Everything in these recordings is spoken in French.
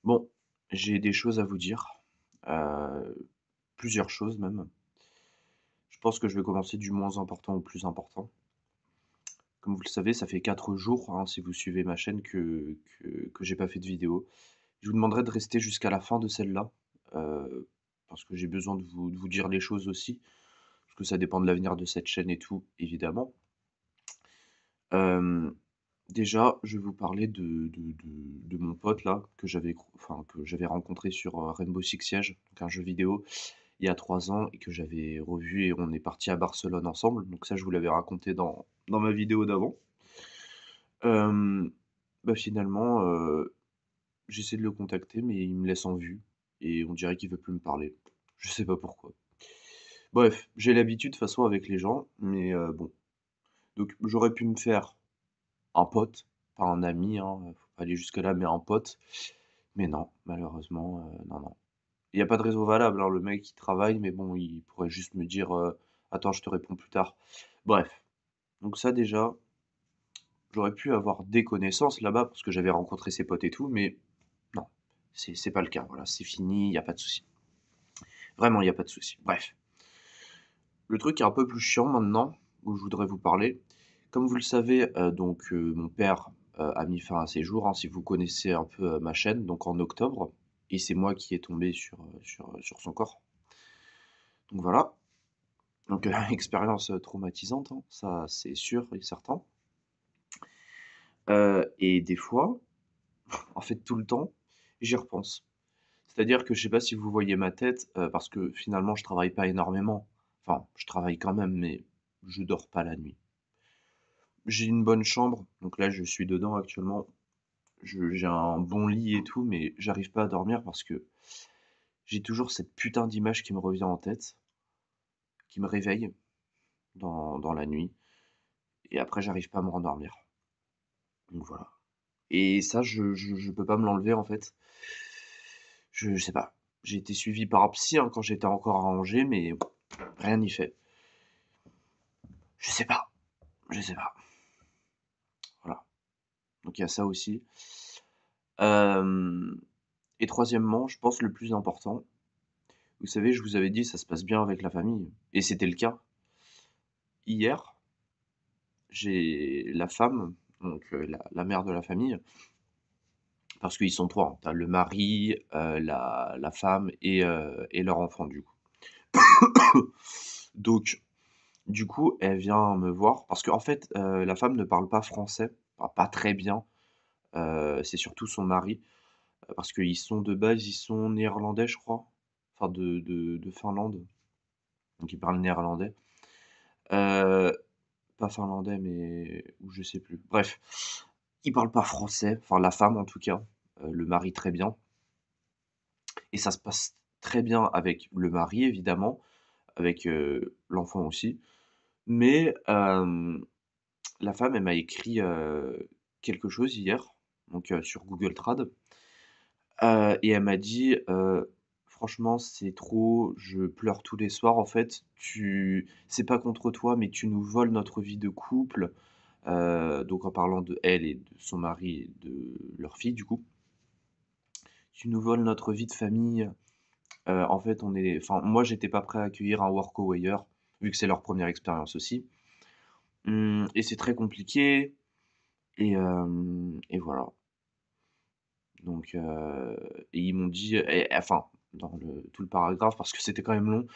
Bon, j'ai des choses à vous dire, plusieurs choses même. Je pense que je vais commencer du moins important au plus important. Comme vous le savez, ça fait 4 jours, hein, si vous suivez ma chaîne que j'ai pas fait de vidéo. Je vous demanderai de rester jusqu'à la fin de celle-là, parce que j'ai besoin de vous dire les choses aussi, parce que ça dépend de l'avenir de cette chaîne et tout, évidemment. Hem, Déjà, je vais vous parler de mon pote là, que j'avais rencontré sur, Rainbow Six Siege, donc un jeu vidéo, il y a 3 ans et que j'avais revu et on est parti à Barcelone ensemble, donc ça je vous l'avais raconté dans ma vidéo d'avant. Hem, Finalement, j'essaie de le contacter mais il me laisse en vue et on dirait qu'il veut plus me parler. Je sais pas pourquoi. Bref, j'ai l'habitude de toute façon avec les gens, mais bon, donc j'aurais pu me faire un pote, pas un ami, hein, faut pas aller jusque-là, mais un pote. Mais non, malheureusement, non, non. Il y a pas de raison valable, hein, le mec il travaille, mais bon, il pourrait juste me dire, «Attends, je te réponds plus tard». Bref, donc ça déjà, j'aurais pu avoir des connaissances là-bas parce que j'avais rencontré ses potes et tout, mais non, c'est pas le cas, voilà, c'est fini, il y a pas de souci. Vraiment, il y a pas de souci. Bref, le truc est un peu plus chiant maintenant, où je voudrais vous parler. Comme vous le savez, mon père, a mis fin à ses jours, hein, si vous connaissez un peu, ma chaîne, donc en octobre et c'est moi qui est tombé sur son corps. Donc voilà, donc expérience, traumatisante, hein, ça c'est sûr et certain. Et des fois, en fait tout le temps, j'y repense. C'est-à-dire que je sais pas si vous voyez ma tête, parce que finalement je travaille pas énormément. Enfin, je travaille quand même, mais je dors pas la nuit. J'ai une bonne chambre, donc là je suis dedans actuellement. J'ai un bon lit et tout, mais j'arrive pas à dormir parce que j'ai toujours cette putain d'image qui me revient en tête, qui me réveille dans la nuit et après j'arrive pas à me rendormir. Donc voilà. Et ça, je peux pas me l'enlever en fait. Je sais pas. J'ai été suivi par un psy, hein, quand j'étais encore à Angers, mais rien n'y fait. Je sais pas, je sais pas. Voilà. Donc il y a ça aussi. Hem Et troisièmement, je pense le plus important, vous savez, je vous avais dit ça se passe bien avec la famille et c'était le cas. Hier, j'ai la femme, donc la mère de la famille, parce qu'ils sont 3, hein. Tu le mari, la femme et leur enfant du coup. Donc du coup, elle vient me voir parce qu'en fait, la femme ne parle pas français, enfin pas très bien, c'est surtout son mari, parce qu'ils sont de base, ils sont néerlandais je crois, enfin de Finlande, donc ils parlent néerlandais. Heu, Pas finlandais mais ou je sais plus. Bref, ils parlent pas français, enfin la femme en tout cas, le mari très bien et ça se passe très bien avec le mari évidemment, avec, l'enfant aussi. Mais, la femme elle m'a écrit, quelque chose hier, donc, sur Google Trad, et elle m'a dit, «Franchement c'est trop, je pleure tous les soirs en fait, tu c'est pas contre toi mais tu nous voles notre vie de couple». Donc en parlant de elle et de son mari et de leur fille du coup. «Tu nous voles notre vie de famille, en fait on est» enfin moi j'étais pas prêt à accueillir un workaway, vu que c'est leur première expérience aussi. Et c'est très compliqué et voilà. Donc et ils m'ont dit et enfin dans le tout le paragraphe parce que c'était quand même long,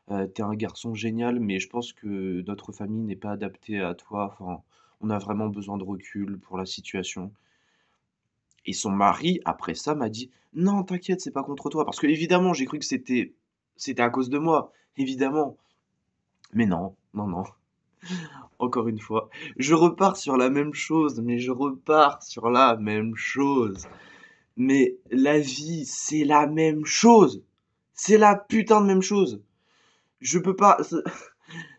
«Tu es un garçon génial mais je pense que notre famille n'est pas adaptée à toi, enfin on a vraiment besoin de recul pour la situation». Et son mari, après ça, m'a dit: «Non, t'inquiète, c'est pas contre toi». Parce que évidemment, j'ai cru que c'était à cause de moi, évidemment. Mais non, non, non, encore une fois, je repars sur la même chose, mais je repars sur la même chose. Mais la vie, c'est la même chose. C'est la putain de même chose. Je peux pas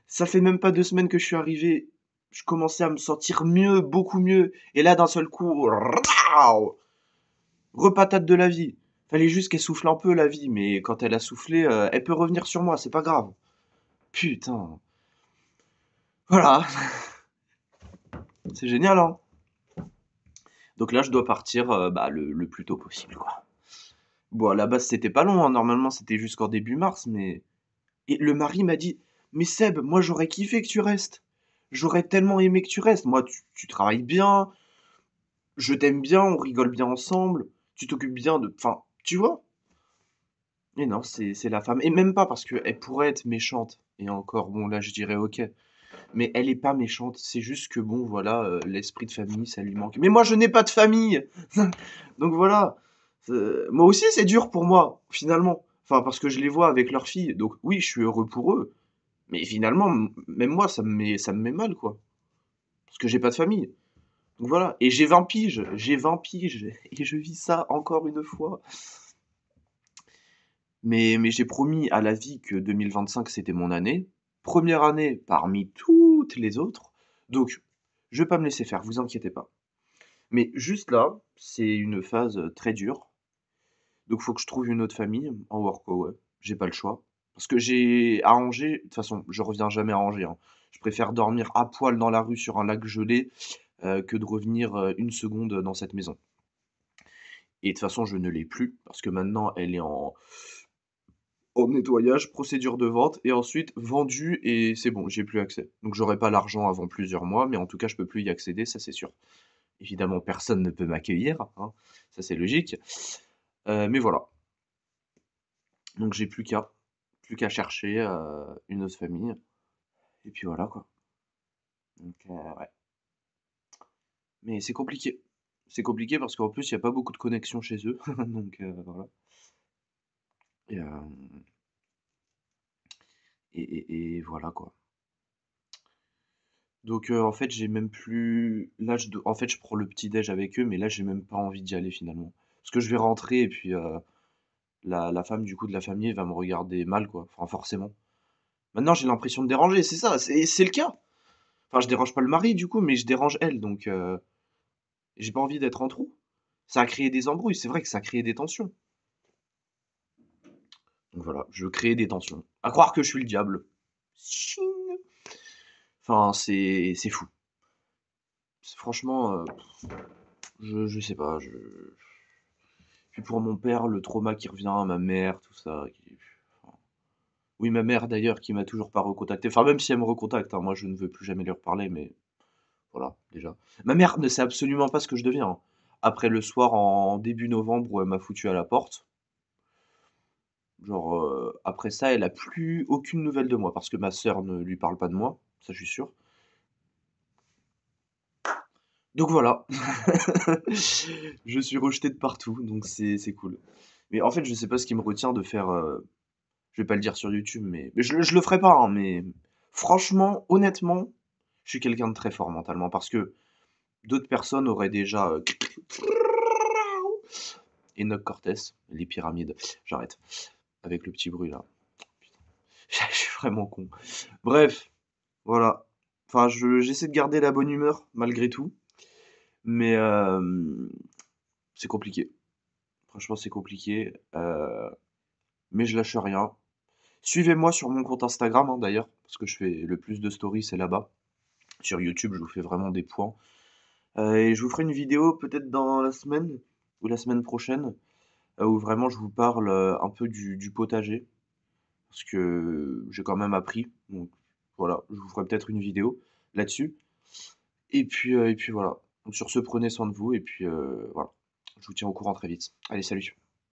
ça fait même pas 2 semaines que je suis arrivé, je commençais à me sentir mieux, beaucoup mieux et là, d'un seul coup, repatate de la vie. Fallait juste qu'elle souffle un peu la vie, mais quand elle a soufflé, elle peut revenir sur moi, c'est pas grave. Putain. Voilà, c'est génial, hein. Donc là, je dois partir, le plus tôt possible, quoi. Bon, à la base, c'était pas long, hein, normalement, c'était jusqu'en début mars, mais et le mari m'a dit: «Mais Seb, moi, j'aurais kiffé que tu restes. J'aurais tellement aimé que tu restes. Moi, tu travailles bien, je t'aime bien, on rigole bien ensemble, tu t'occupes bien de» enfin, tu vois? Et non, c'est la femme et même pas parce qu'elle pourrait être méchante et encore, bon, là, je dirais OK, mais elle est pas méchante, c'est juste que bon, voilà, l'esprit de famille, ça lui manque. Mais moi, je n'ai pas de famille! Donc voilà, moi aussi, c'est dur pour moi, finalement. Enfin, parce que je les vois avec leurs filles, donc oui, je suis heureux pour eux, mais finalement, même moi, ça me met mal, quoi, parce que j'ai pas de famille. Donc voilà, et j'ai 20 piges, et je vis ça encore une fois. Mais j'ai promis à la vie que 2025 c'était mon année. Première année parmi toutes les autres. Donc, je vais pas me laisser faire, vous inquiétez pas. Mais juste là, c'est une phase très dure. Donc, faut que je trouve une autre famille en workaway. J'ai pas le choix. Parce que j'ai à Angers, de toute façon, je reviens jamais à Angers, hein. Je préfère dormir à poil dans la rue sur un lac gelé que de revenir une seconde dans cette maison. Et de toute façon, je ne l'ai plus parce que maintenant, elle est en nettoyage, procédure de vente et ensuite vendu et c'est bon, j'ai plus accès. Donc j'aurai pas l'argent avant plusieurs mois, mais en tout cas, je peux plus y accéder, ça c'est sûr. Évidemment, personne ne peut m'accueillir, hein, ça c'est logique. Mais voilà. Donc j'ai plus qu'à chercher une autre famille. Et puis voilà quoi. Donc ouais. Mais c'est compliqué. C'est compliqué parce qu'en plus, il n'y a pas beaucoup de connexions chez eux. Donc voilà. Et, et voilà quoi. Donc en fait, j'ai même plus là en fait, je prends le petit déj avec eux, mais là, j'ai même pas envie d'y aller finalement. Parce que je vais rentrer et puis, la femme du coup de la famille va me regarder mal quoi, enfin forcément. Maintenant, j'ai l'impression de déranger, c'est ça, c'est le cas. Enfin, je dérange pas le mari du coup, mais je dérange elle, donc j'ai pas envie d'être en trou. Ça a créé des embrouilles, c'est vrai que ça a créé des tensions. Donc voilà, je crée des tensions. À croire que je suis le diable. Ching. Enfin, c'est fou. Franchement, je sais pas, je puis pour mon père, le trauma qui revient, ma mère, tout ça. Enfin, oui, ma mère d'ailleurs qui m'a toujours pas recontacté. Enfin, même si elle me recontacte, hein, moi je ne veux plus jamais lui reparler, mais voilà, déjà. Ma mère ne sait absolument pas ce que je deviens, hein. Après le soir en début novembre où elle m'a foutu à la porte, genre après ça, elle a plus aucune nouvelle de moi parce que ma sœur ne lui parle pas de moi, ça je suis sûr. Donc voilà, je suis rejeté de partout, donc c'est cool. Mais en fait, je sais pas ce qui me retient de faire. Je vais pas le dire sur YouTube, mais je le ferai pas, hein, mais franchement, honnêtement, je suis quelqu'un de très fort mentalement parce que d'autres personnes auraient déjà Enoch Cortez, les pyramides. J'arrête avec le petit bruit là. Putain, je suis vraiment con. Bref, voilà. Enfin, j'essaie de garder la bonne humeur malgré tout, mais c'est compliqué. Franchement, c'est compliqué, mais je lâche rien. Suivez-moi sur mon compte Instagram, hein, d'ailleurs, parce que je fais le plus de stories, c'est là-bas. Sur YouTube, je vous fais vraiment des points. Et je vous ferai une vidéo peut-être dans la semaine ou la semaine prochaine, où vraiment je vous parle un peu du potager, parce que j'ai quand même appris. Donc voilà, je vous ferai peut-être une vidéo là-dessus. Et puis voilà. Donc sur ce, prenez soin de vous, et puis voilà. Je vous tiens au courant très vite. Allez, salut!